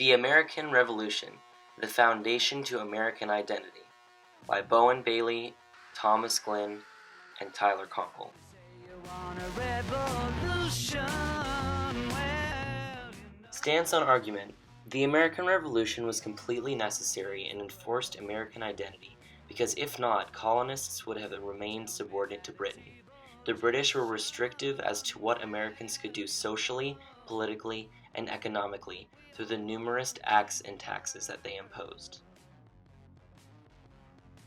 The American Revolution, The Foundation to American Identity by Bowen Bailey, Thomas Glynn, and Tyler Conkle. Stance on argument. The American Revolution was completely necessary and enforced American identity because if not, colonists would have remained subordinate to Britain. The British were restrictive as to what Americans could do socially, politically, and economically through the numerous acts and taxes that they imposed.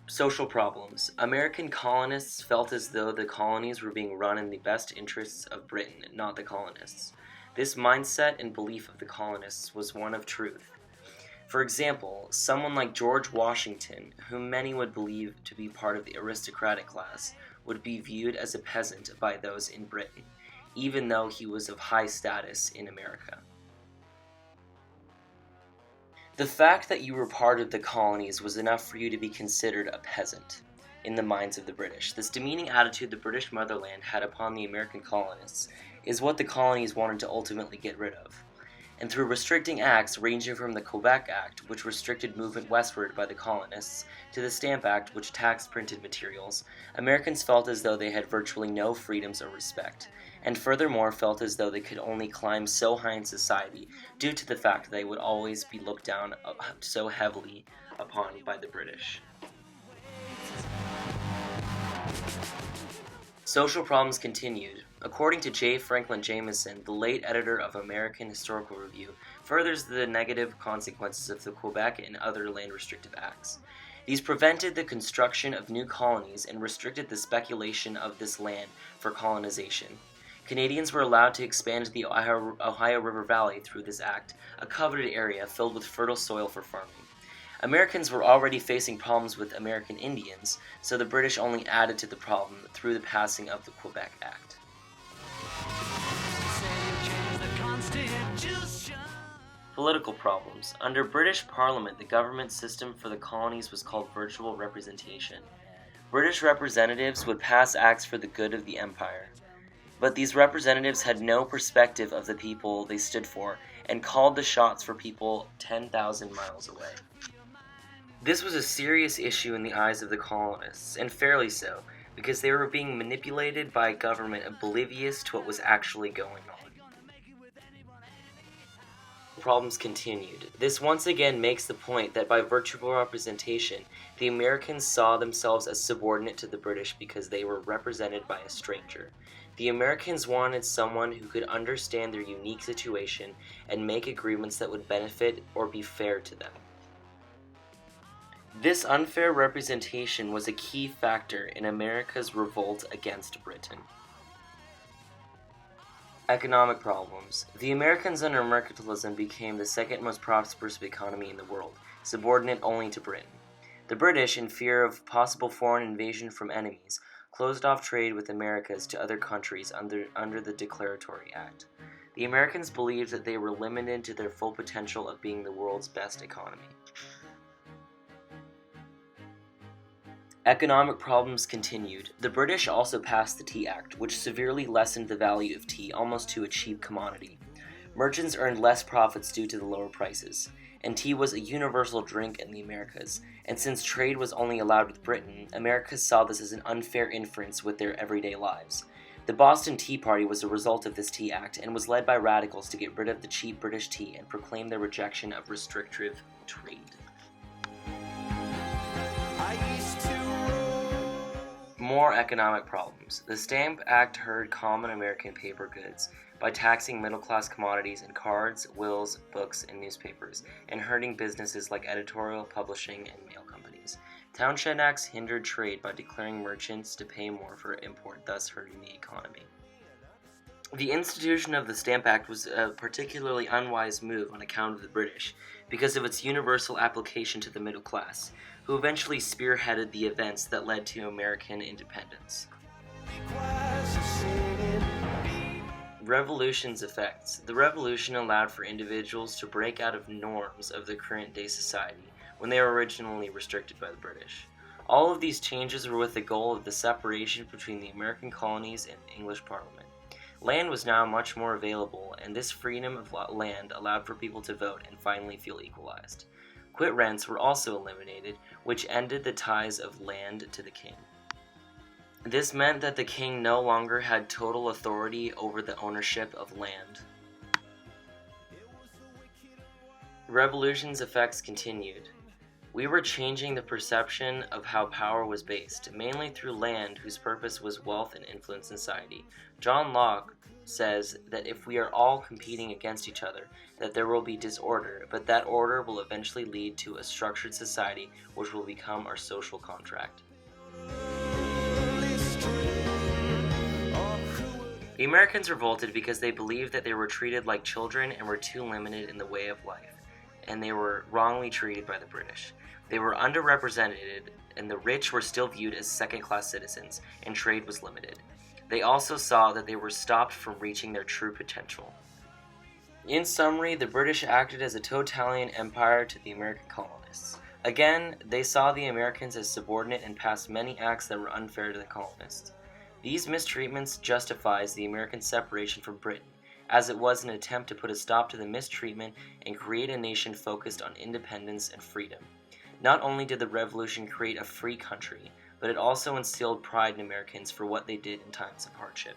Social problems. American colonists felt as though the colonies were being run in the best interests of Britain, not the colonists. This mindset and belief of the colonists was one of truth. For example, someone like George Washington, whom many would believe to be part of the aristocratic class, would be viewed as a peasant by those in Britain, even though he was of high status in America. The fact that you were part of the colonies was enough for you to be considered a peasant in the minds of the British. This demeaning attitude the British motherland had upon the American colonists is what the colonies wanted to ultimately get rid of. And through restricting acts ranging from the Quebec Act, which restricted movement westward by the colonists, to the Stamp Act, which taxed printed materials, Americans felt as though they had virtually no freedoms or respect, and furthermore felt as though they could only climb so high in society due to the fact that they would always be looked down so heavily upon by the British. Social problems continued. According to J. Franklin Jameson, the late editor of American Historical Review, furthers the negative consequences of the Quebec and other land-restrictive acts. These prevented the construction of new colonies and restricted the speculation of this land for colonization. Canadians were allowed to expand the Ohio River Valley through this act, a coveted area filled with fertile soil for farming. Americans were already facing problems with American Indians, so the British only added to the problem through the passing of the Quebec Act. Political problems. Under British Parliament, the government system for the colonies was called virtual representation. British representatives would pass acts for the good of the empire. But these representatives had no perspective of the people they stood for and called the shots for people 10,000 miles away. This was a serious issue in the eyes of the colonists, and fairly so, because they were being manipulated by a government oblivious to what was actually going on. Problems continued. This once again makes the point that by virtual representation, the Americans saw themselves as subordinate to the British because they were represented by a stranger. The Americans wanted someone who could understand their unique situation and make agreements that would benefit or be fair to them. This unfair representation was a key factor in America's revolt against Britain. Economic problems. The Americans under mercantilism became the second most prosperous economy in the world, subordinate only to Britain. The British, in fear of possible foreign invasion from enemies, closed off trade with Americas to other countries under the Declaratory Act. The Americans believed that they were limited to their full potential of being the world's best economy. Economic problems continued. The British also passed the Tea Act, which severely lessened the value of tea almost to a cheap commodity. Merchants earned less profits due to the lower prices, and tea was a universal drink in the Americas, and since trade was only allowed with Britain, Americans saw this as an unfair inference with their everyday lives. The Boston Tea Party was a result of this Tea Act and was led by radicals to get rid of the cheap British tea and proclaim their rejection of restrictive trade. More economic problems. The Stamp Act hurt common American paper goods by taxing middle-class commodities in cards, wills, books, and newspapers, and hurting businesses like editorial, publishing, and mail companies. Townshend Acts hindered trade by declaring merchants to pay more for import, thus hurting the economy. The institution of the Stamp Act was a particularly unwise move on account of the British, because of its universal application to the middle class, who eventually spearheaded the events that led to American independence. Revolution's effects. The Revolution allowed for individuals to break out of norms of the current-day society when they were originally restricted by the British. All of these changes were with the goal of the separation between the American colonies and the English Parliament. Land was now much more available, and this freedom of land allowed for people to vote and finally feel equalized. Quit rents were also eliminated, which ended the ties of land to the king. This meant that the king no longer had total authority over the ownership of land. Revolution's effects continued. We were changing the perception of how power was based, mainly through land whose purpose was wealth and influence in society. John Locke says that if we are all competing against each other, that there will be disorder, but that order will eventually lead to a structured society which will become our social contract. The Americans revolted because they believed that they were treated like children and were too limited in the way of life, and they were wrongly treated by the British. They were underrepresented, and the rich were still viewed as second-class citizens, and trade was limited. They also saw that they were stopped from reaching their true potential. In summary, the British acted as a totalitarian empire to the American colonists. Again, they saw the Americans as subordinate and passed many acts that were unfair to the colonists. These mistreatments justifies the American separation from Britain, as it was an attempt to put a stop to the mistreatment and create a nation focused on independence and freedom. Not only did the Revolution create a free country, but it also instilled pride in Americans for what they did in times of hardship.